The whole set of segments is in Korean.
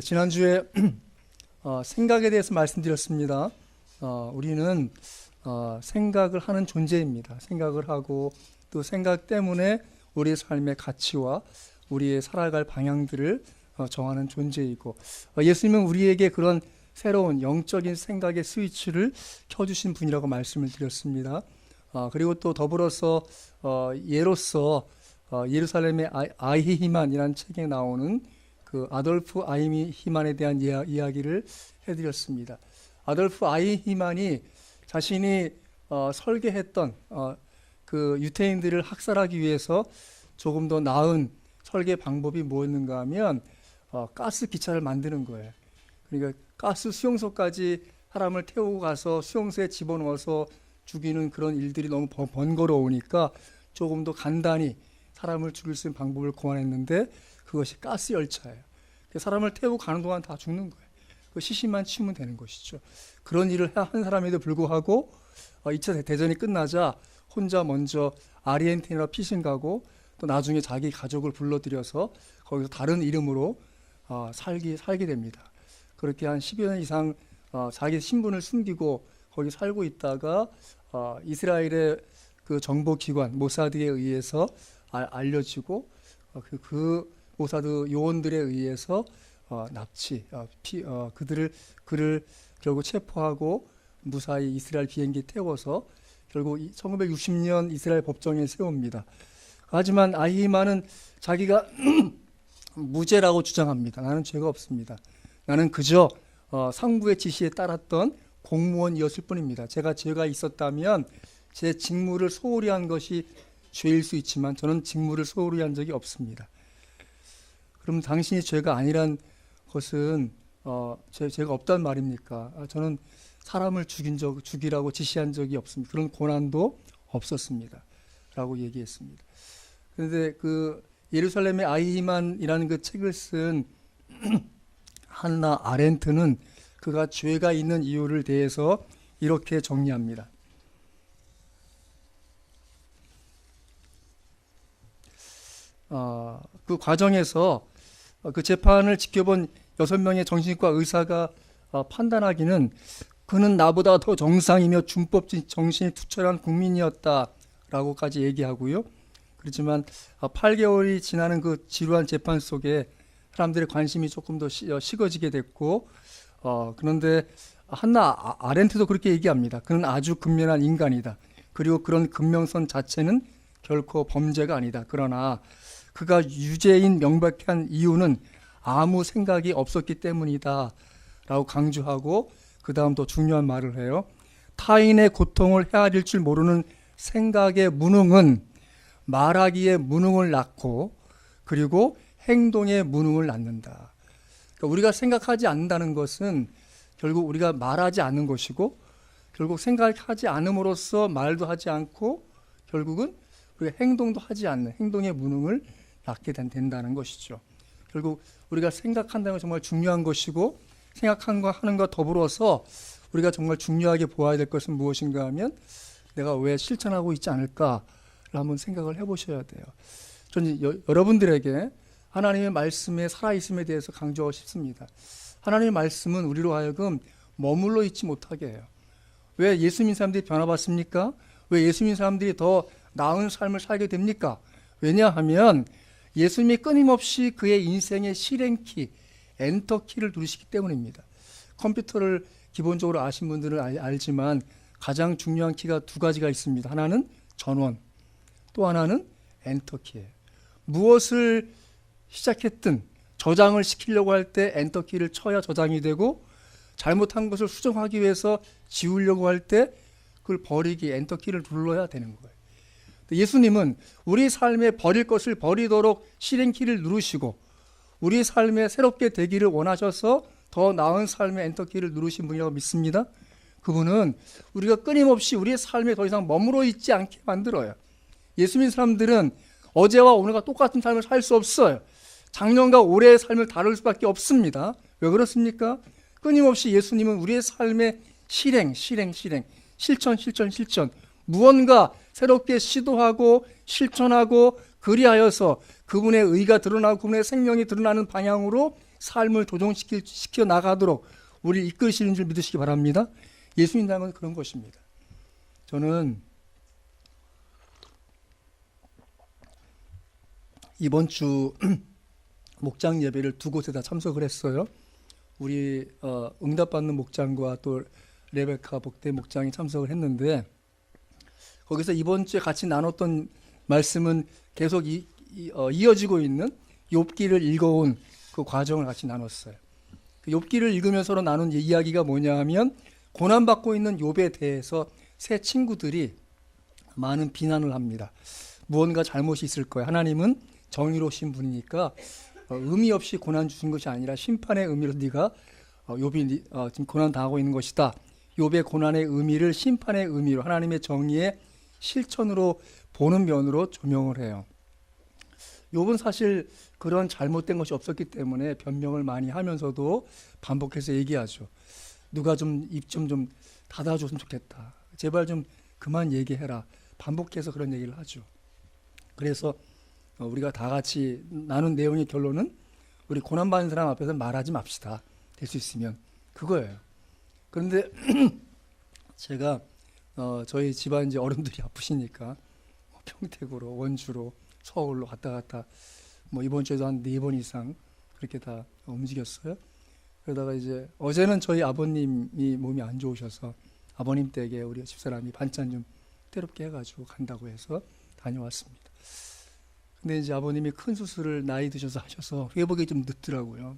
지난주에 생각에 대해서 말씀드렸습니다. 우리는 생각을 하는 존재입니다. 생각을 하고 또 생각 때문에 우리의 삶의 가치와 우리의 살아갈 방향들을 정하는 존재이고, 예수님은 우리에게 그런 새로운 영적인 생각의 스위치를 켜주신 분이라고 말씀을 드렸습니다. 그리고 또 더불어서 예로서 예루살렘의 아히히만이라는 책에 나오는 그 아돌프 아히히만에 대한 이야기를 해드렸습니다. 아돌프 아히히만이 자신이 설계했던 그 유태인들을 학살하기 위해서 조금 더 나은 설계 방법이 뭐였는가 하면 가스 기차를 만드는 거예요. 그러니까 가스 수용소까지 사람을 태우고 가서 수용소에 집어넣어서 죽이는 그런 일들이 너무 번거로우니까 조금 더 간단히 사람을 죽일 수 있는 방법을 고안했는데, 그것이 가스 열차예요. 사람을 태우고 가는 동안 다 죽는 거예요. 그 시신만 치우면 되는 것이죠. 그런 일을 한 사람에도 불구하고 2차 대전이 끝나자 혼자 먼저 아르헨티나로 피신 가고, 또 나중에 자기 가족을 불러들여서 거기서 다른 이름으로 살게 됩니다. 그렇게 한 10여 년 이상 자기 신분을 숨기고 거기 살고 있다가 이스라엘의 그 정보기관 모사드에 의해서 알려지고, 그 모사드 요원들에 의해서 그를 결국 체포하고 무사히 이스라엘 비행기에 태워서 결국 1960년 이스라엘 법정에 세웁니다. 하지만 아히만은 자기가 무죄라고 주장합니다. 나는 죄가 없습니다. 나는 그저 상부의 지시에 따랐던 공무원이었을 뿐입니다. 제가 죄가 있었다면 제 직무를 소홀히 한 것이 죄일 수 있지만 저는 직무를 소홀히 한 적이 없습니다. 그럼 당신이 죄가 아니란 것은 죄가 없단 말입니까? 저는 사람을 죽이라고 지시한 적이 없습니다. 그런 고난도 없었습니다. 라고 얘기했습니다. 그런데 그 예루살렘의 아히만이라는 그 책을 쓴 한나 아렌트는 그가 죄가 있는 이유를 대해서 이렇게 정리합니다. 그 과정에서 그 재판을 지켜본 6명의 정신과 의사가 판단하기는 그는 나보다 더 정상이며 준법적 정신이 투철한 국민이었다라고까지 얘기하고요. 그렇지만 8개월이 지나는 그 지루한 재판 속에 사람들의 관심이 조금 더 식어지게 됐고, 그런데 한나 아렌트도 그렇게 얘기합니다. 그는 아주 근면한 인간이다. 그리고 그런 근면성 자체는 결코 범죄가 아니다. 그러나 그가 유죄인 명백한 이유는 아무 생각이 없었기 때문이다 라고 강조하고, 그 다음 또 중요한 말을 해요. 타인의 고통을 헤아릴 줄 모르는 생각의 무능은 말하기의 무능을 낳고, 그리고 행동의 무능을 낳는다. 그러니까 우리가 생각하지 않는다는 것은 결국 우리가 말하지 않는 것이고, 결국 생각하지 않음으로써 말도 하지 않고 결국은 우리가 행동도 하지 않는 행동의 무능을 낳게 된다는 것이죠. 결국 우리가 생각한다는 건 정말 중요한 것이고, 생각하는 거 하는 것 더불어서 우리가 정말 중요하게 보아야 될 것은 무엇인가 하면 내가 왜 실천하고 있지 않을까를 한번 생각을 해보셔야 돼요. 저는 여러분들에게 하나님의 말씀에 살아있음에 대해서 강조하고 싶습니다. 하나님의 말씀은 우리로 하여금 머물러 있지 못하게 해요. 왜 예수 믿는 사람들이 변화받습니까? 왜 예수 믿는 사람들이 더 나은 삶을 살게 됩니까? 왜냐하면 예수님이 끊임없이 그의 인생의 실행키, 엔터키를 누르시기 때문입니다. 컴퓨터를 기본적으로 아신 분들은 알지만 가장 중요한 키가 두 가지가 있습니다. 하나는 전원, 또 하나는 엔터키예요. 무엇을 시작했든 저장을 시키려고 할 때 엔터키를 쳐야 저장이 되고, 잘못한 것을 수정하기 위해서 지우려고 할 때 그걸 버리기, 엔터키를 눌러야 되는 거예요. 예수님은 우리 삶에 버릴 것을 버리도록 실행키를 누르시고, 우리 삶에 새롭게 되기를 원하셔서 더 나은 삶의 엔터키를 누르신 분이라고 믿습니다. 그분은 우리가 끊임없이 우리의 삶에 더 이상 머물러 있지 않게 만들어요. 예수 믿는 사람들은 어제와 오늘과 똑같은 삶을 살 수 없어요. 작년과 올해의 삶을 다룰 수밖에 없습니다. 왜 그렇습니까? 끊임없이 예수님은 우리의 삶의 실천, 무언가 새롭게 시도하고 실천하고 그리하여서 그분의 의가 드러나고 그분의 생명이 드러나는 방향으로 삶을 조정시켜 나가도록 우리를 이끌시는 줄 믿으시기 바랍니다. 예수 믿는다는 건 그런 것입니다. 저는 이번 주 목장 예배를 두 곳에 다 참석을 했어요. 우리 응답받는 목장과 또 레베카 복대 목장이 참석을 했는데, 거기서 이번 주에 같이 나눴던 말씀은 계속 이어지고 있는 욥기를 읽어온 그 과정을 같이 나눴어요. 그 욥기를 읽으면서 나눈 이야기가 뭐냐 하면, 고난받고 있는 욥에 대해서 세 친구들이 많은 비난을 합니다. 무언가 잘못이 있을 거예요. 하나님은 정의로우신 분이니까 의미 없이 고난 주신 것이 아니라 심판의 의미로 네가 욥이 지금 고난 당하고 있는 것이다. 욥의 고난의 의미를 심판의 의미로, 하나님의 정의의 실천으로 보는 면으로 조명을 해요. 욥은 사실 그런 잘못된 것이 없었기 때문에 변명을 많이 하면서도 반복해서 얘기하죠. 누가 좀 입 좀 닫아줬으면 좋겠다. 제발 좀 그만 얘기해라. 반복해서 그런 얘기를 하죠. 그래서 우리가 다 같이 나눈 내용의 결론은, 우리 고난받는 사람 앞에서 말하지 맙시다. 될 수 있으면. 그거예요. 그런데 제가 저희 집안 이제 어른들이 아프시니까 평택으로, 원주로, 서울로 갔다 갔다 이번 주에도 한 4번 이상 그렇게 다 움직였어요. 그러다가 이제 어제는 저희 아버님이 몸이 안 좋으셔서 아버님 댁에 우리 집사람이 반찬 좀 때롭게 해가지고 간다고 해서 다녀왔습니다. 근데 이제 아버님이 큰 수술을 나이 드셔서 하셔서 회복이 좀 늦더라고요.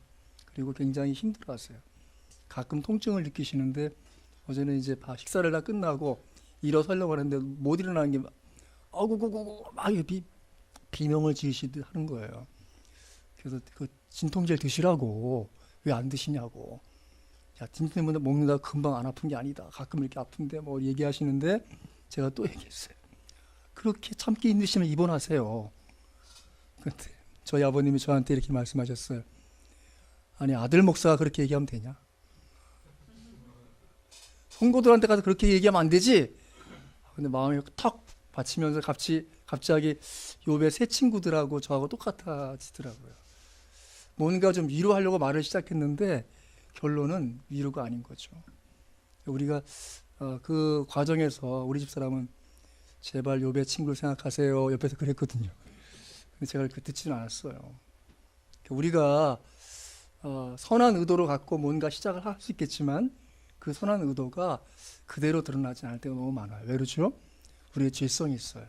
그리고 굉장히 힘들어하세요. 가끔 통증을 느끼시는데, 어제는 이제 식사를 다 끝나고 일어서려고 하는데 못 일어나는 게 아구구구 막 비명을 지으시듯 하는 거예요. 그래서 그 진통제를 드시라고, 왜 안 드시냐고. 야, 진통제 먹는다 금방 안 아픈 게 아니다. 가끔 이렇게 아픈데 얘기하시는데, 제가 또 얘기했어요. 그렇게 참기 힘드시면 입원하세요. 근데 저희 아버님이 저한테 이렇게 말씀하셨어요. 아니, 아들 목사가 그렇게 얘기하면 되냐? 성도들한테 가서 그렇게 얘기하면 안 되지? 근데 마음이 탁 받치면서 갑자기 욥의 세 친구들하고 저하고 똑같아지더라고요. 뭔가 좀 위로하려고 말을 시작했는데 결론은 위로가 아닌 거죠. 우리가 그 과정에서 우리 집사람은 제발 욥의 친구를 생각하세요 옆에서 그랬거든요. 근데 제가 그렇게 듣지는 않았어요. 우리가 선한 의도로 갖고 뭔가 시작을 할 수 있겠지만 그 선한 의도가 그대로 드러나지 않을 때가 너무 많아요. 왜 그러죠? 우리의 죄성이 있어요.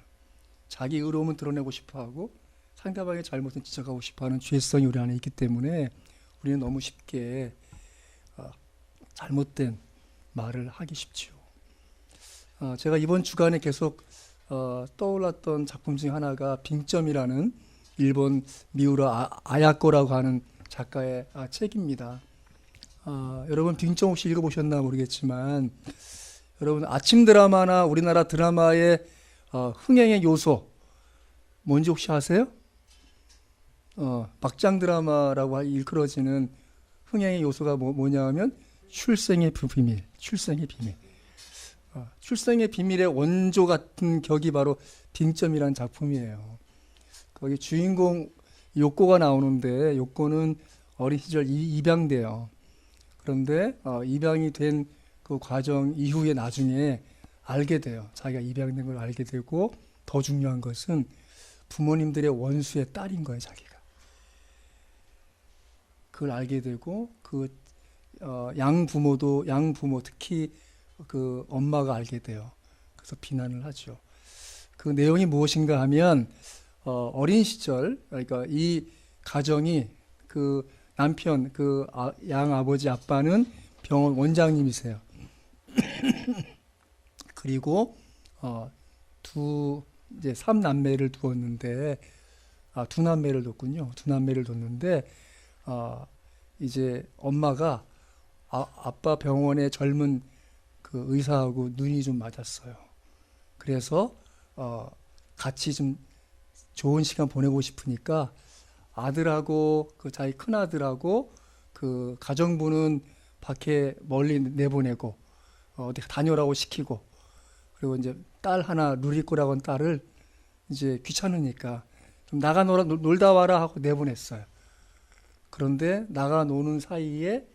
자기 의로움은 드러내고 싶어하고 상대방의 잘못은 지적하고 싶어하는 죄성이 우리 안에 있기 때문에 우리는 너무 쉽게 잘못된 말을 하기 쉽지요. 제가 이번 주간에 계속 떠올랐던 작품 중 하나가 빙점이라는 일본 미우라 아야코라고 하는 작가의 책입니다. 여러분 빙점 혹시 읽어보셨나 모르겠지만, 여러분 아침 드라마나 우리나라 드라마의 흥행의 요소 뭔지 혹시 아세요? 막장 드라마라고 일컬어지는 흥행의 요소가 뭐냐 하면 출생의 비밀. 출생의 비밀의 원조 같은 격이 바로 빙점이라는 작품이에요. 거기 주인공 요코가 나오는데, 요코는 어린 시절 입양돼요. 그런데 입양이 된 그 과정 이후에 나중에 알게 돼요. 자기가 입양된 걸 알게 되고, 더 중요한 것은 부모님들의 원수의 딸인 거예요, 자기가. 그걸 알게 되고, 양부모, 특히 그 엄마가 알게 돼요. 그래서 비난을 하죠. 그 내용이 무엇인가 하면, 어린 시절, 그러니까 이 가정이 그 남편, 양 아버지 아빠는 병원 원장님이세요. 그리고 이제 3남매를 두었는데, 두 남매를 뒀군요. 두 남매를 뒀는데, 이제 엄마가 아빠 병원의 젊은 그 의사하고 눈이 좀 맞았어요. 그래서 같이 좀 좋은 시간 보내고 싶으니까 아들하고 자기 큰 아들하고 그 가정부는 밖에 멀리 내보내고 어디 다녀라고 시키고, 그리고 이제 딸 하나 누리꼬라고 한 딸을 이제 귀찮으니까 좀 나가 놀다 와라 하고 내보냈어요. 그런데 나가 노는 사이에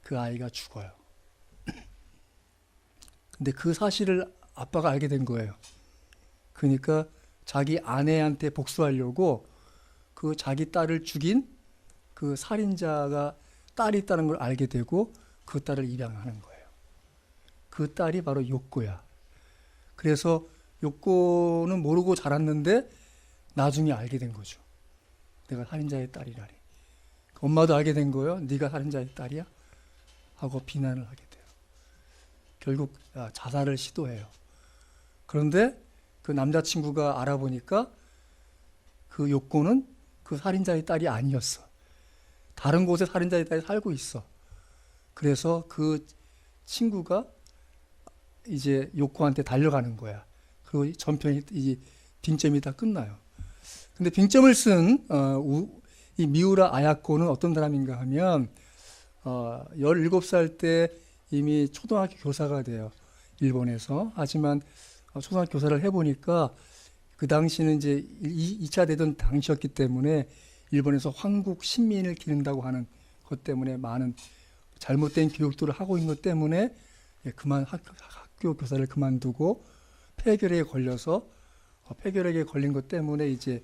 그 아이가 죽어요. 근데 그 사실을 아빠가 알게 된 거예요. 그러니까 자기 아내한테 복수하려고 그 자기 딸을 죽인 그 살인자가 딸이 있다는 걸 알게 되고 그 딸을 입양하는 거예요. 그 딸이 바로 요코야. 그래서 요코는 모르고 자랐는데 나중에 알게 된 거죠. 내가 살인자의 딸이라니. 엄마도 알게 된 거예요. 네가 살인자의 딸이야? 하고 비난을 하게 돼요. 결국 자살을 시도해요. 그런데 그 남자친구가 알아보니까 그 요코는 그 살인자의 딸이 아니었어. 다른 곳에 살인자의 딸이 살고 있어. 그래서 그 친구가 이제 요코한테 달려가는 거야. 그리고 전편이 이제 빙점이 다 끝나요. 근데 빙점을 쓴 이 미우라 아야코는 어떤 사람인가 하면 17살 때 이미 초등학교 교사가 돼요. 일본에서. 하지만 초등학교 교사를 해보니까 그 당시는 이제 2차 대전 당시였기 때문에 일본에서 황국 신민을 기른다고 하는 것 때문에 많은 잘못된 교육들을 하고 있는 것 때문에 학교 교사를 그만두고 폐결핵에 걸려서 폐결핵에 걸린 것 때문에 이제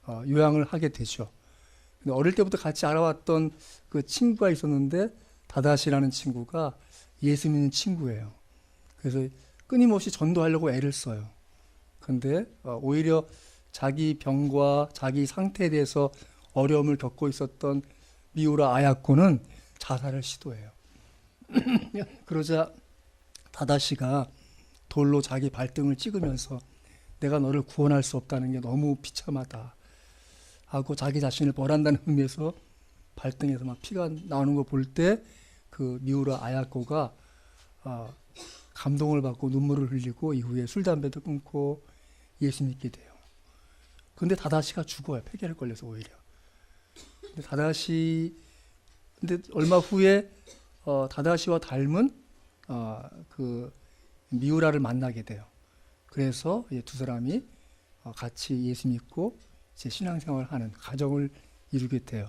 요양을 하게 되죠. 근데 어릴 때부터 같이 알아왔던 그 친구가 있었는데 다다시라는 친구가 예수 믿는 친구예요. 그래서 끊임없이 전도하려고 애를 써요. 근데 오히려 자기 병과 자기 상태에 대해서 어려움을 겪고 있었던 미우라 아야코는 자살을 시도해요. 그러자 다다시가 돌로 자기 발등을 찍으면서 내가 너를 구원할 수 없다는 게 너무 비참하다 하고 자기 자신을 벌한다는 의미에서 발등에서 막 피가 나오는 거 볼 때 그 미우라 아야코가 감동을 받고 눈물을 흘리고 이후에 술 담배도 끊고 예수 믿게 돼요. 근데 다다시가 죽어요. 폐결에 걸려서 오히려. 근데 얼마 후에 다다시와 닮은 그 미우라를 만나게 돼요. 그래서 두 사람이 같이 예수 믿고 이제 신앙생활하는 가정을 이루게 돼요.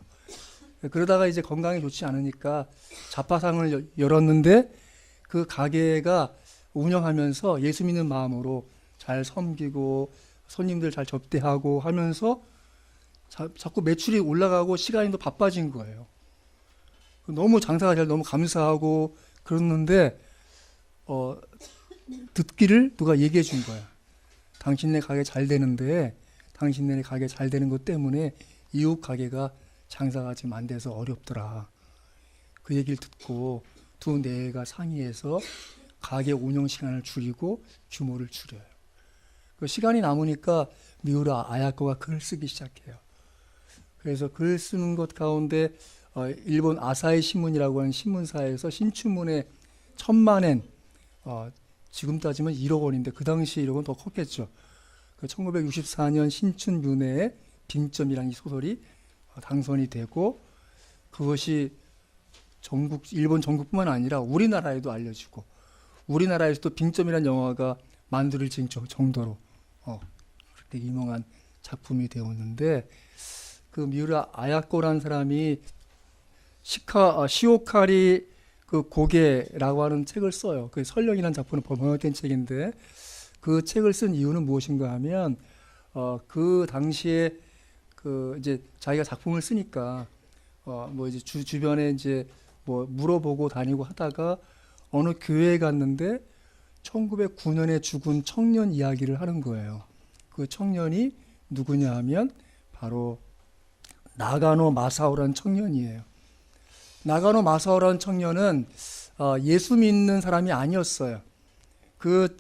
그러다가 이제 건강이 좋지 않으니까 자파상을 열었는데 그 가게가 운영하면서 예수 믿는 마음으로 잘 섬기고 손님들 잘 접대하고 하면서 자꾸 매출이 올라가고 시간이 더 바빠진 거예요. 너무 장사가 잘 너무 감사하고 그러는데 듣기를 누가 얘기해 준 거야. 당신네 가게 잘 되는데 당신네 가게 잘 되는 것 때문에 이웃 가게가 장사가 지금 안 돼서 어렵더라. 그 얘기를 듣고 두 내가 상의해서 가게 운영 시간을 줄이고 규모를 줄여요. 그 시간이 남으니까 미우라 아야코가 글을 쓰기 시작해요. 그래서 글 쓰는 것 가운데 일본 아사히 신문이라고 하는 신문사에서 신춘문에 1000만엔 지금 따지면 1억 원인데 그 당시 1억 원 더 컸겠죠. 그 1964년 신춘문예의 빙점이라는 이 소설이 당선이 되고 그것이 일본 전국뿐만 아니라 우리나라에도 알려지고 우리나라에서도 빙점이라는 영화가 만들어질 정도로 그렇게 유명한 작품이 되었는데 그 미우라 아야코라는 사람이 시오카리 그 고개라고 하는 책을 써요. 그 설령이라는 작품은 번역된 책인데 그 책을 쓴 이유는 무엇인가 하면 그 당시에 그 이제 자기가 작품을 쓰니까 뭐 이제 주변에 이제 뭐 물어보고 다니고 하다가 어느 교회에 갔는데 1909년에 죽은 청년 이야기를 하는 거예요. 그 청년이 누구냐 하면 바로 나가노 마사오라는 청년이에요. 나가노 마사오라는 청년은 예수 믿는 사람이 아니었어요. 그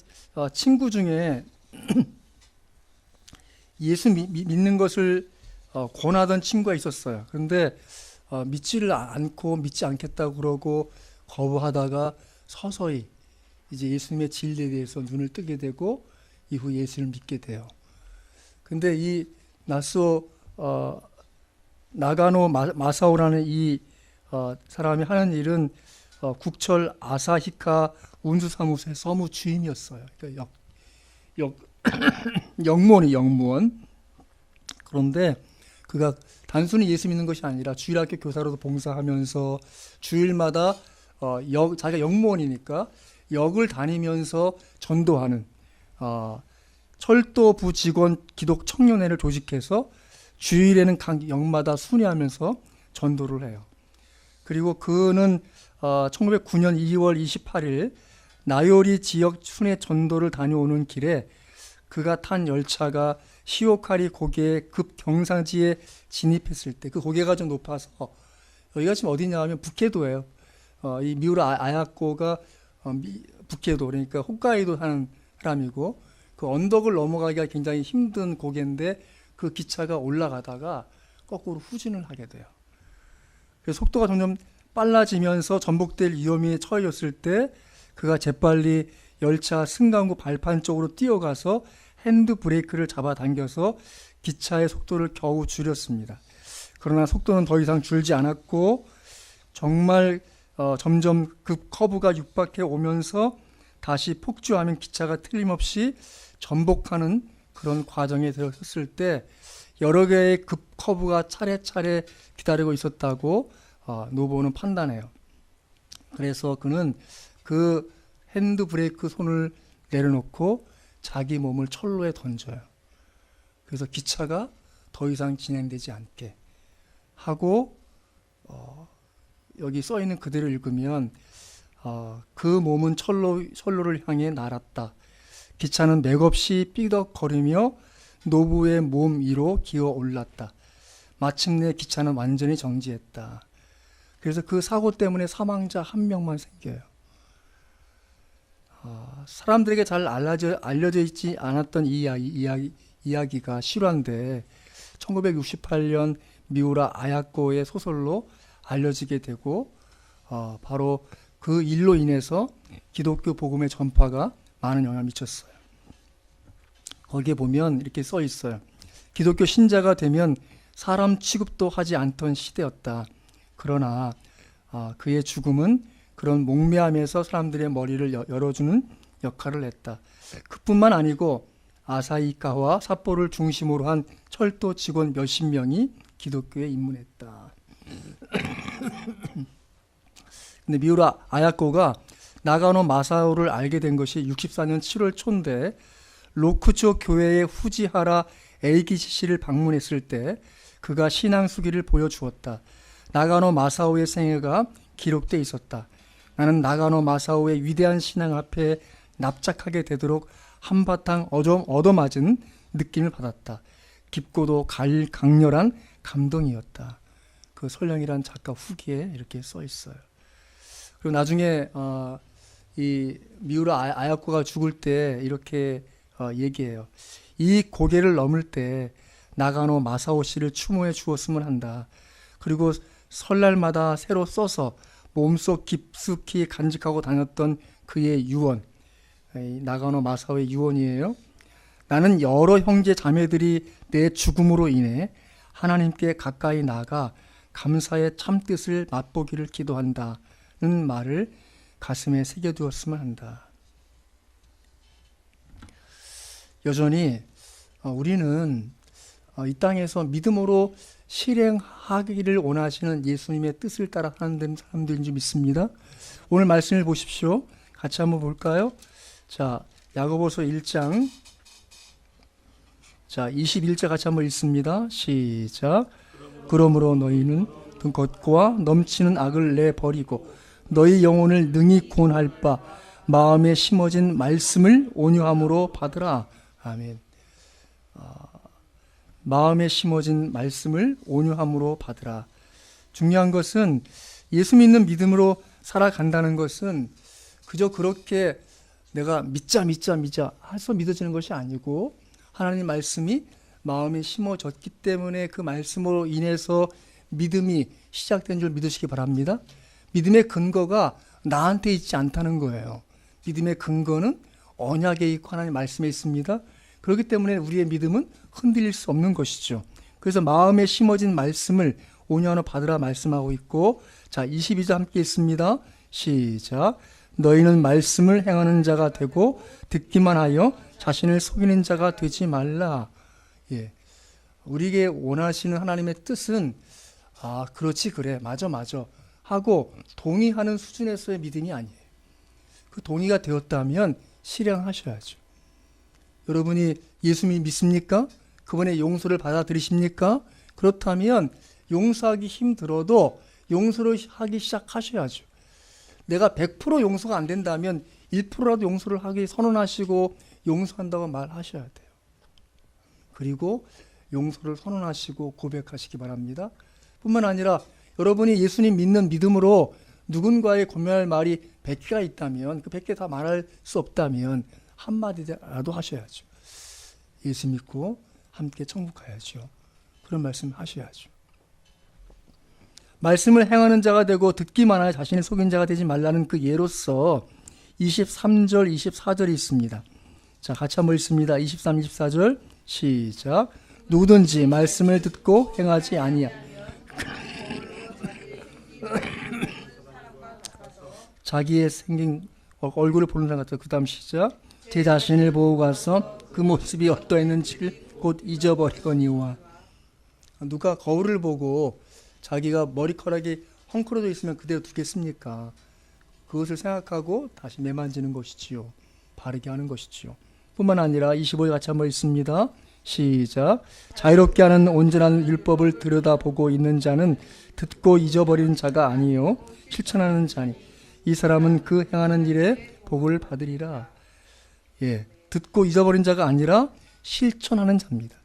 친구 중에 예수 믿는 것을 권하던 친구가 있었어요. 그런데 믿지를 않고 믿지 않겠다고 그러고 거부하다가 서서히 이제 예수님의 진리에 대해서 눈을 뜨게 되고 이후 예수를 믿게 돼요. 근데 이 나가노 마사오라는 이 사람이 하는 일은 국철 아사히카 운수사무소의 서무 주임이었어요. 그러니까 영무원이 영무원. 그런데 그가 단순히 예수 믿는 것이 아니라 주일학교 교사로도 봉사하면서 주일마다 자기가 역무원이니까 역을 다니면서 전도하는 철도부 직원 기독 청년회를 조직해서 주일에는 각 역마다 순회하면서 전도를 해요. 그리고 그는 1909년 2월 28일 나요리 지역 순회 전도를 다녀오는 길에 그가 탄 열차가 시오카리 고개의 급경상지에 진입했을 때 그 고개가 좀 높아서 여기가 지금 어디냐 하면 북해도예요. 이 미우라 아야코가 북해도 그러니까 홋카이도 사는 사람이고 그 언덕을 넘어가기가 굉장히 힘든 고개인데 그 기차가 올라가다가 거꾸로 후진을 하게 돼요. 그래서 속도가 점점 빨라지면서 전복될 위험에 처해졌을 때 그가 재빨리 열차 승강구 발판 쪽으로 뛰어가서 핸드 브레이크를 잡아당겨서 기차의 속도를 겨우 줄였습니다. 그러나 속도는 더 이상 줄지 않았고 정말 점점 급 커브가 육박해 오면서 다시 폭주하면 기차가 틀림없이 전복하는 그런 과정에 들어섰을 때 여러 개의 급 커브가 차례차례 기다리고 있었다고 노보는 판단해요. 그래서 그는 그 핸드 브레이크 손을 내려놓고 자기 몸을 철로에 던져요. 그래서 기차가 더 이상 진행되지 않게 하고 여기 써 있는 그대로 읽으면 그 몸은 철로를 향해 날았다. 기차는 맥없이 삐덕거리며 노부의 몸 위로 기어 올랐다. 마침내 기차는 완전히 정지했다. 그래서 그 사고 때문에 사망자 한 명만 생겨요. 사람들에게 잘 알려져 있지 않았던 이 이야기가 실화인데 1968년 미우라 아야코의 소설로 알려지게 되고 바로 그 일로 인해서 기독교 복음의 전파가 많은 영향을 미쳤어요. 거기에 보면 이렇게 써 있어요. 기독교 신자가 되면 사람 취급도 하지 않던 시대였다. 그러나 그의 죽음은 그런 목매함에서 사람들의 머리를 열어주는 역할을 했다. 그뿐만 아니고 아사히카와 삿포를 중심으로 한 철도 직원 몇십 명이 기독교에 입문했다. 근데 미우라 아야코가 나가노 마사오를 알게 된 것이 64년 7월 초인데 로쿠조 교회의 후지하라 에이기시시를 방문했을 때 그가 신앙 수기를 보여주었다. 나가노 마사오의 생애가 기록돼 있었다. 나는 나가노 마사오의 위대한 신앙 앞에 납작하게 되도록 한바탕 얻어맞은 느낌을 받았다. 깊고도 강렬한 감동이었다. 그 설령이란 작가 후기에 이렇게 써 있어요. 그리고 나중에 이 미우라 아야코가 죽을 때 이렇게 얘기해요. 이 고개를 넘을 때 나가노 마사오 씨를 추모해 주었으면 한다. 그리고 설날마다 새로 써서 몸속 깊숙이 간직하고 다녔던 그의 유언, 나가노 마사오의 유언이에요. 나는 여러 형제 자매들이 내 죽음으로 인해 하나님께 가까이 나가 감사의 참뜻을 맛보기를 기도한다는 말을 가슴에 새겨두었으면 한다. 여전히 우리는 이 땅에서 믿음으로 실행하기를 원하시는 예수님의 뜻을 따라 하는 사람들인 줄 믿습니다. 오늘 말씀을 보십시오. 같이 한번 볼까요? 자, 야고보서 1장 21절 같이 한번 읽습니다. 시작. 그러므로 너희는 겉과 넘치는 악을 내버리고 너희 영혼을 능히 구원할 바 마음에 심어진 말씀을 온유함으로 받으라. 아멘. 마음에 심어진 말씀을 온유함으로 받으라. 중요한 것은 예수 믿는 믿음으로 살아간다는 것은 그저 그렇게 내가 믿자 해서 믿어지는 것이 아니고 하나님 말씀이 마음에 심어졌기 때문에 그 말씀으로 인해서 믿음이 시작된 줄 믿으시기 바랍니다. 믿음의 근거가 나한테 있지 않다는 거예요. 믿음의 근거는 언약에 있고 하나님 말씀에 있습니다. 그렇기 때문에 우리의 믿음은 흔들릴 수 없는 것이죠. 그래서 마음에 심어진 말씀을 온유함으로 받으라 말씀하고 있고, 자 22절 함께 있습니다. 시작. 너희는 말씀을 행하는 자가 되고 듣기만 하여 자신을 속이는 자가 되지 말라. 예. 우리에게 원하시는 하나님의 뜻은 그렇지, 그래, 맞아 하고 동의하는 수준에서의 믿음이 아니에요. 그 동의가 되었다면 실행하셔야죠. 여러분이 예수님 믿습니까? 그분의 용서를 받아들이십니까? 그렇다면 용서하기 힘들어도 용서를 하기 시작하셔야죠. 내가 100% 용서가 안 된다면 1%라도 용서를 하기 선언하시고 용서한다고 말하셔야 돼요. 그리고 용서를 선언하시고 고백하시기 바랍니다. 뿐만 아니라 여러분이 예수님 믿는 믿음으로 누군가의 권면할 말이 100개가 있다면 그 100개 다 말할 수 없다면 한마디라도 하셔야죠. 예수 믿고 함께 천국 가야죠. 그런 말씀 하셔야죠. 말씀을 행하는 자가 되고 듣기만 하여 자신을 속인 자가 되지 말라는 그 예로서 23절, 24절이 있습니다. 자, 같이 한번 읽습니다. 23, 24절 시작. 누구든지 말씀을 듣고 행하지 아니하 자기의 생긴 얼굴을 보는 사람 같아요. 그 다음 시작. 제 자신을 보고 가서 그 모습이 어떠했는지를 곧 잊어버리거니와. 누가 거울을 보고 자기가 머리카락이 헝클어져 있으면 그대로 두겠습니까? 그것을 생각하고 다시 매만지는 것이지요. 바르게 하는 것이지요. 뿐만 아니라 25절 같이 한번 읽습니다. 시작. 자유롭게 하는 온전한 율법을 들여다보고 있는 자는 듣고 잊어버리는 자가 아니요 실천하는 자니 이 사람은 그 행하는 일에 복을 받으리라. 예, 듣고 잊어버린 자가 아니라 실천하는 자입니다.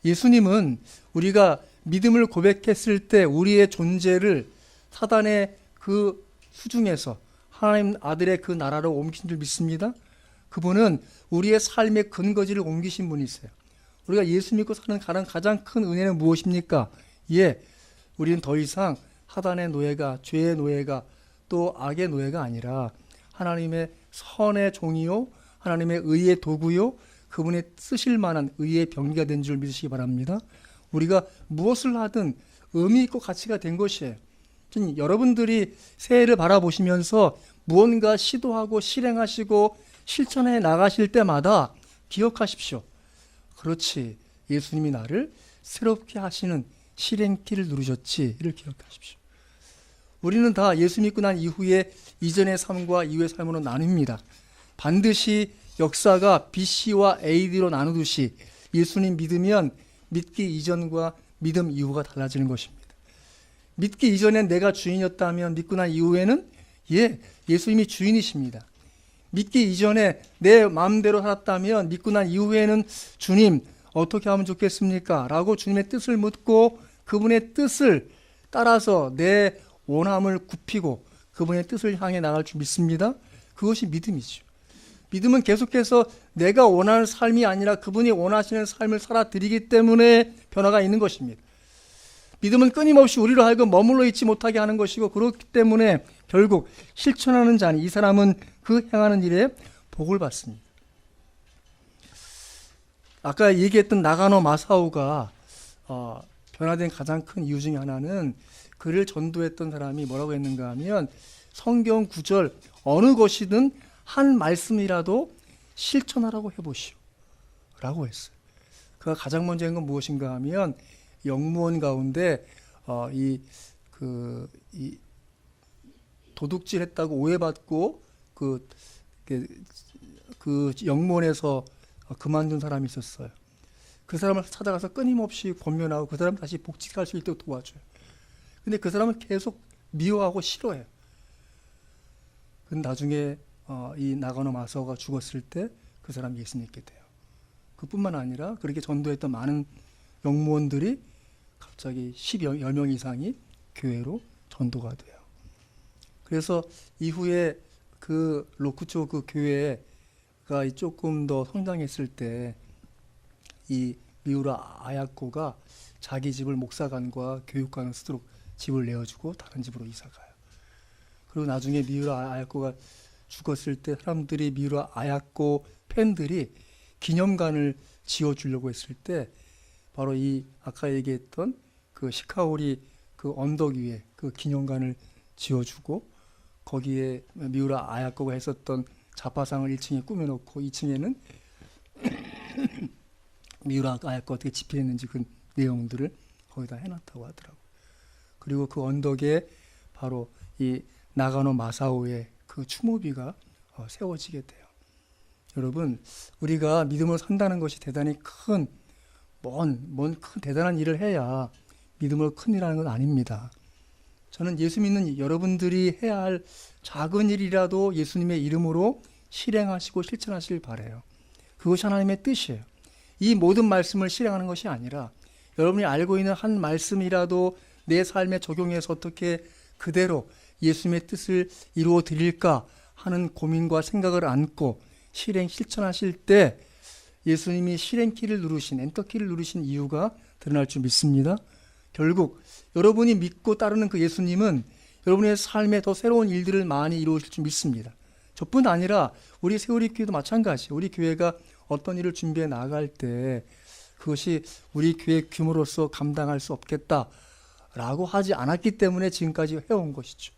예수님은 우리가 믿음을 고백했을 때 우리의 존재를 사단의 그 수중에서 하나님 아들의 그 나라로 옮긴 줄 믿습니다. 그분은 우리의 삶의 근거지를 옮기신 분이세요. 우리가 예수 믿고 사는 가장 큰 은혜는 무엇입니까? 예, 우리는 더 이상 사단의 노예가, 죄의 노예가, 또 악의 노예가 아니라 하나님의 선의 종이요, 하나님의 의의 도구요, 그분의 쓰실 만한 의의 병기가 된 줄 믿으시기 바랍니다. 우리가 무엇을 하든 의미 있고 가치가 된 것이에요. 여러분들이 새해를 바라보시면서 무언가 시도하고 실행하시고 실천해 나가실 때마다 기억하십시오. 그렇지, 예수님이 나를 새롭게 하시는 실행키를 누르셨지, 이를 기억하십시오. 우리는 다 예수 믿고 난 이후에 이전의 삶과 이후의 삶으로 나뉩니다. 반드시 역사가 BC와 AD로 나누듯이 예수님 믿으면 믿기 이전과 믿음 이후가 달라지는 것입니다. 믿기 이전엔 내가 주인이었다면 믿고 난 이후에는 예수님이 주인이십니다. 믿기 이전에 내 마음대로 살았다면 믿고 난 이후에는 주님 어떻게 하면 좋겠습니까? 라고 주님의 뜻을 묻고 그분의 뜻을 따라서 내 원함을 굽히고 그분의 뜻을 향해 나갈 줄 믿습니다. 그것이 믿음이죠. 믿음은 계속해서 내가 원하는 삶이 아니라 그분이 원하시는 삶을 살아드리기 때문에 변화가 있는 것입니다. 믿음은 끊임없이 우리로 하여금 머물러 있지 못하게 하는 것이고 그렇기 때문에 결국 실천하는 자니 이 사람은 그 행하는 일에 복을 받습니다. 아까 얘기했던 나가노 마사오가 변화된 가장 큰 이유 중에 하나는 그를 전도했던 사람이 뭐라고 했는가 하면 성경 구절 어느 것이든 한 말씀이라도 실천하라고 해보시오 라고 했어요. 그가 가장 먼저 한 건 무엇인가 하면 영무원 가운데 이 도둑질했다고 오해받고 그 영무원에서 그만둔 사람이 있었어요. 그 사람을 찾아가서 끊임없이 권면하고 그 사람 다시 복직할 수 있도록 도와줘요. 근데 그 사람은 계속 미워하고 싫어해요. 근데 나중에 이 나가노 마사오가 죽었을 때 그 사람이 예수 믿게 돼요. 그뿐만 아니라 그렇게 전도했던 많은 영무원들이 갑자기 10여 명 이상이 교회로 전도가 돼요. 그래서 이후에 그 로쿠초 그 교회가 조금 더 성장했을 때 이 미우라 아야코가 자기 집을 목사관과 교육관을 쓰도록 집을 내어주고 다른 집으로 이사가요. 그리고 나중에 미우라 아야코가 죽었을 때 사람들이 미우라 아야코 팬들이 기념관을 지어주려고 했을 때 바로 이 아까 얘기했던 그 시카오리 그 언덕 위에 그 기념관을 지어주고 거기에 미우라 아야코가 했었던 자파상을 1층에 꾸며놓고 2층에는 미우라 아야코가 어떻게 집필했는지 그 내용들을 거기다 해놨다고 하더라고요. 그리고 그 언덕에 바로 이 나가노 마사오의 그 추모비가 세워지게 돼요. 여러분, 우리가 믿음으로 산다는 것이 대단히 큰 대단한 일을 해야 믿음으로 큰 일이라는 건 아닙니다. 저는 예수 믿는 여러분들이 해야 할 작은 일이라도 예수님의 이름으로 실행하시고 실천하시길 바라요. 그것이 하나님의 뜻이에요. 이 모든 말씀을 실행하는 것이 아니라 여러분이 알고 있는 한 말씀이라도 내 삶에 적용해서 어떻게 그대로 예수님의 뜻을 이루어 드릴까 하는 고민과 생각을 안고 실천하실 때 예수님이 실행키를 누르신, 엔터키를 누르신 이유가 드러날 줄 믿습니다. 결국 여러분이 믿고 따르는 그 예수님은 여러분의 삶에 더 새로운 일들을 많이 이루실 줄 믿습니다. 저뿐 아니라 우리 세우리 교회도 마찬가지. 우리 교회가 어떤 일을 준비해 나갈 때 그것이 우리 교회 규모로서 감당할 수 없겠다라고 하지 않았기 때문에 지금까지 해온 것이죠.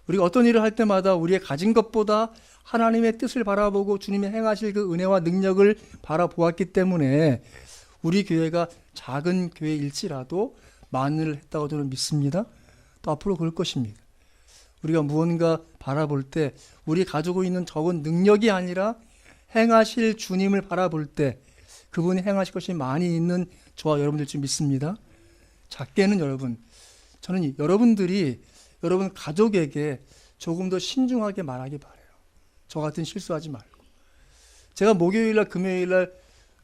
우리가 어떤 일을 할 때마다 우리의 가진 것보다 하나님의 뜻을 바라보고 주님이 행하실 그 은혜와 능력을 바라보았기 때문에 우리 교회가 작은 교회일지라도 많은 일을 했다고 저는 믿습니다. 또 앞으로 그럴 것입니다. 우리가 무언가 바라볼 때 우리 가지고 있는 적은 능력이 아니라 행하실 주님을 바라볼 때 그분이 행하실 것이 많이 있는 저와 여러분들 줄 믿습니다. 작게는 저는 여러분들이 여러분 가족에게 조금 더 신중하게 말하기 바라요. 저 같은 실수하지 말고. 제가 목요일날 금요일날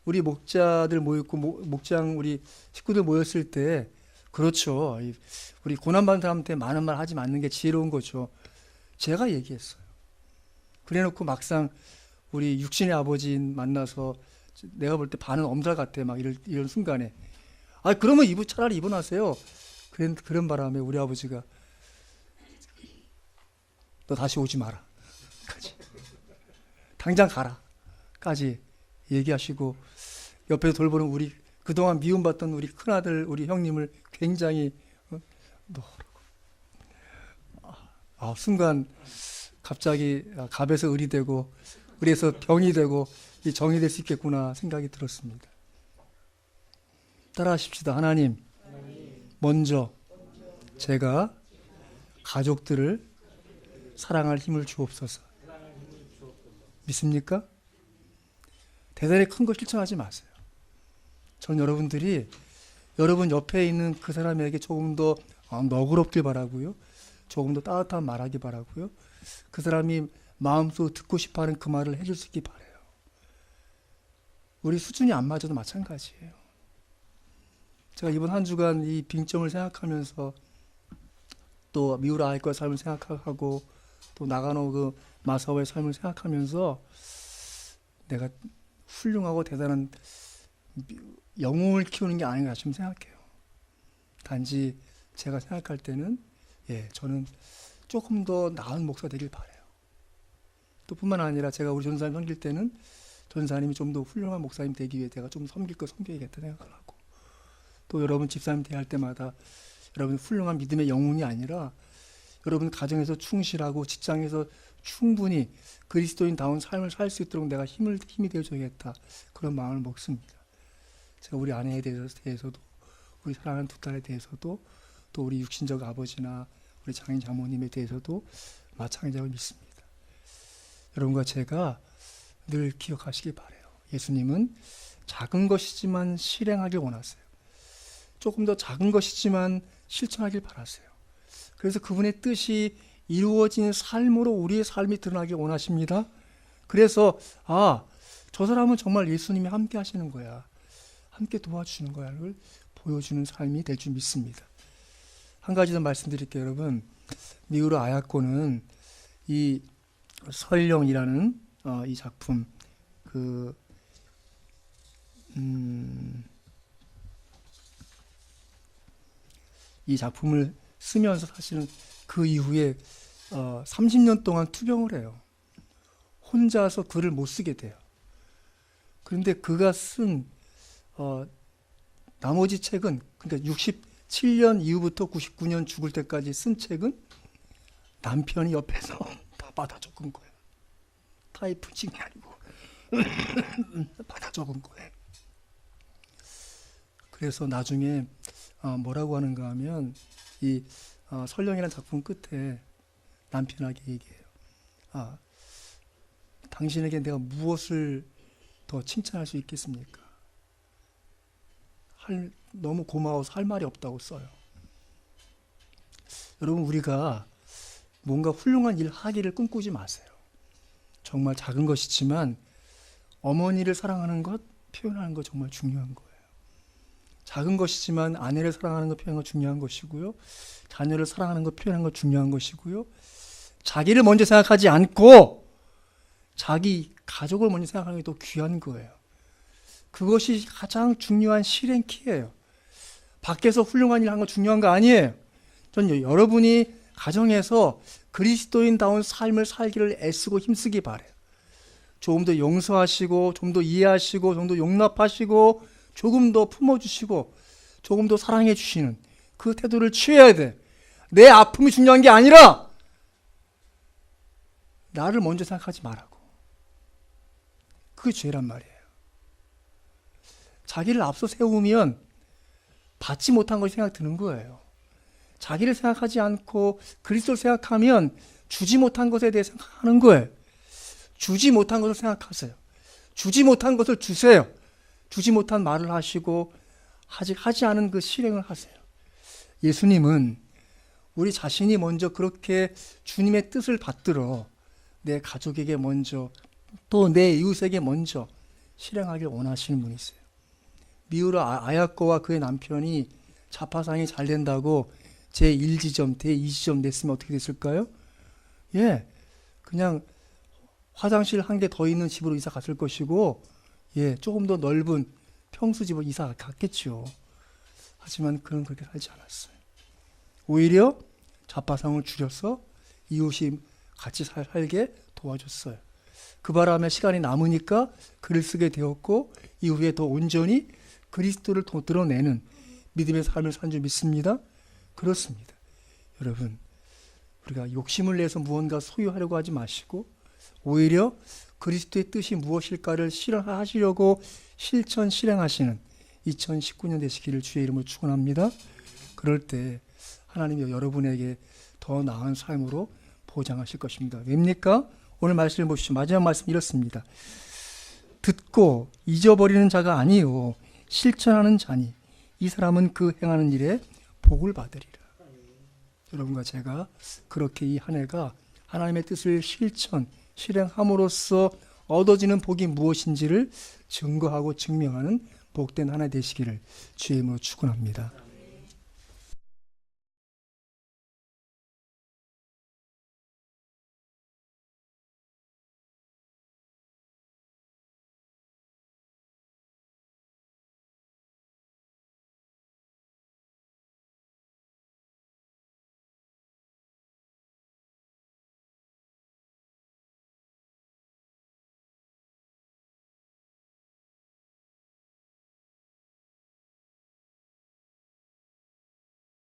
우리 목자들 모였고 목장 우리 식구들 모였을 때 그렇죠. 우리 고난받는 사람한테 많은 말 하지 않는 게 지혜로운 거죠. 제가 얘기했어요. 그래놓고 막상 우리 육신의 아버지 만나서 내가 볼 때 반은 엄살 같아. 막 이런 순간에. 그러면 차라리 입원하세요. 그런 바람에 우리 아버지가 너 다시 오지 마라. 당장 가라. 까지 얘기하시고 옆에서 돌보는 우리 그동안 미움받던 우리 큰아들 우리 형님을 굉장히 순간 갑자기 갑에서 을이 되고 을에서 병이 되고 정이 될 수 있겠구나 생각이 들었습니다. 따라하십시다. 하나님, 먼저 제가 가족들을 사랑할 힘을 주옵소서. 믿습니까? 대단히 큰 거 실천하지 마세요. 전 여러분들이 여러분 옆에 있는 그 사람에게 조금 더 너그럽길 바라고요. 조금 더 따뜻한 말하기 바라고요. 그 사람이 마음속으로 듣고 싶어하는 그 말을 해줄 수 있기 바라요. 우리 수준이 안 맞아도 마찬가지예요. 제가 이번 한 주간 이 빙점을 생각하면서 또 미우라 아이과의 삶을 생각하고 또 나가노 그 마사오의 삶을 생각하면서 내가 훌륭하고 대단한 영웅을 키우는 게 아닌가 좀 생각해요. 단지 제가 생각할 때는 저는 조금 더 나은 목사 되길 바라요. 또 뿐만 아니라 제가 우리 전사님 섬길 때는 전사님이 좀 더 훌륭한 목사님 되기 위해 내가 좀 섬길 거 섬겨야겠다 생각을 하고 또 여러분 집사님 대할 때마다 여러분 훌륭한 믿음의 영웅이 아니라 여러분 가정에서 충실하고 직장에서 충분히 그리스도인다운 삶을 살 수 있도록 내가 힘이 되어줘야겠다. 그런 마음을 먹습니다. 제가 우리 아내에 대해서도 우리 사랑하는 두 딸에 대해서도 또 우리 육신적 아버지나 우리 장인 장모님에 대해서도 마찬가지라고 믿습니다. 여러분과 제가 늘 기억하시기 바라요. 예수님은 작은 것이지만 실행하길 원하세요. 조금 더 작은 것이지만 실천하길 바라세요. 그래서 그분의 뜻이 이루어진 삶으로 우리의 삶이 드러나길 원하십니다. 그래서 저 사람은 정말 예수님이 함께 하시는 거야. 함께 도와주시는 거야를 보여주는 삶이 될 줄 믿습니다. 한 가지 더 말씀드릴게요. 여러분, 미우라 아야코는 이 설령이라는 이 작품 이 작품을 쓰면서 사실은 그 이후에 30년 동안 투병을 해요. 혼자서 글을 못 쓰게 돼요. 그런데 그가 쓴 나머지 책은 그러니까 67년 이후부터 99년 죽을 때까지 쓴 책은 남편이 옆에서 다 받아 적은 거예요. 타이프칭이 아니고 받아 적은 거예요. 그래서 나중에 뭐라고 하는가 하면 이 설령이라는 작품 끝에 남편에게 얘기해요. 당신에게 내가 무엇을 더 칭찬할 수 있겠습니까? 너무 고마워서 할 말이 없다고 써요. 여러분, 우리가 뭔가 훌륭한 일 하기를 꿈꾸지 마세요. 정말 작은 것이지만 어머니를 사랑하는 것, 표현하는 것 정말 중요한 거예요. 작은 것이지만 아내를 사랑하는 것 표현하는 것 중요한 것이고요. 자녀를 사랑하는 것 표현하는 것 중요한 것이고요. 자기를 먼저 생각하지 않고 자기 가족을 먼저 생각하는 게 더 귀한 거예요. 그것이 가장 중요한 실행키예요. 밖에서 훌륭한 일 하는 거 중요한 거 아니에요. 전 여러분이 가정에서 그리스도인다운 삶을 살기를 애쓰고 힘쓰기 바래요. 조금 더 용서하시고, 좀 더 이해하시고, 좀 더 용납하시고, 조금 더 품어주시고, 조금 더 사랑해 주시는 그 태도를 취해야 돼. 내 아픔이 중요한 게 아니라 나를 먼저 생각하지 말라고. 그게 죄란 말이에요. 자기를 앞서 세우면 받지 못한 것이 생각 드는 거예요. 자기를 생각하지 않고 그리스도를 생각하면 주지 못한 것에 대해 생각하는 거예요. 주지 못한 것을 생각하세요. 주지 못한 것을 주세요. 주지 못한 말을 하시고 아직 하지 않은 그 실행을 하세요. 예수님은 우리 자신이 먼저 그렇게 주님의 뜻을 받들어 내 가족에게 먼저 또 내 이웃에게 먼저 실행하길 원하시는 분이세요. 미우라 아야코와 그의 남편이 자파상이 잘 된다고 제1지점, 제2지점 냈으면 어떻게 됐을까요? 그냥 화장실 한 개 더 있는 집으로 이사 갔을 것이고, 조금 더 넓은 평수집으로 이사 갔겠죠. 하지만 그는 그렇게 살지 않았어요. 오히려 자파상을 줄여서 이웃이 같이 살게 도와줬어요. 그 바람에 시간이 남으니까 글을 쓰게 되었고, 이후에 더 온전히 그리스도를 더 드러내는 믿음의 삶을 산 줄 믿습니다. 그렇습니다. 여러분, 우리가 욕심을 내서 무언가 소유하려고 하지 마시고 오히려 그리스도의 뜻이 무엇일까를 실현하시려고 실행하시는 2019년 되시기를 주의 이름으로 축원합니다. 그럴 때 하나님이 여러분에게 더 나은 삶으로 보장하실 것입니다. 왜입니까? 오늘 말씀을 보시죠. 마지막 말씀 이렇습니다. 듣고 잊어버리는 자가 아니요 실천하는 자니 이 사람은 그 행하는 일에 복을 받으리라. 여러분과 제가 그렇게 이 한 해가 하나님의 뜻을 실행함으로써 얻어지는 복이 무엇인지를 증거하고 증명하는 복된 한 해 되시기를 주의 이름으로 축원합니다.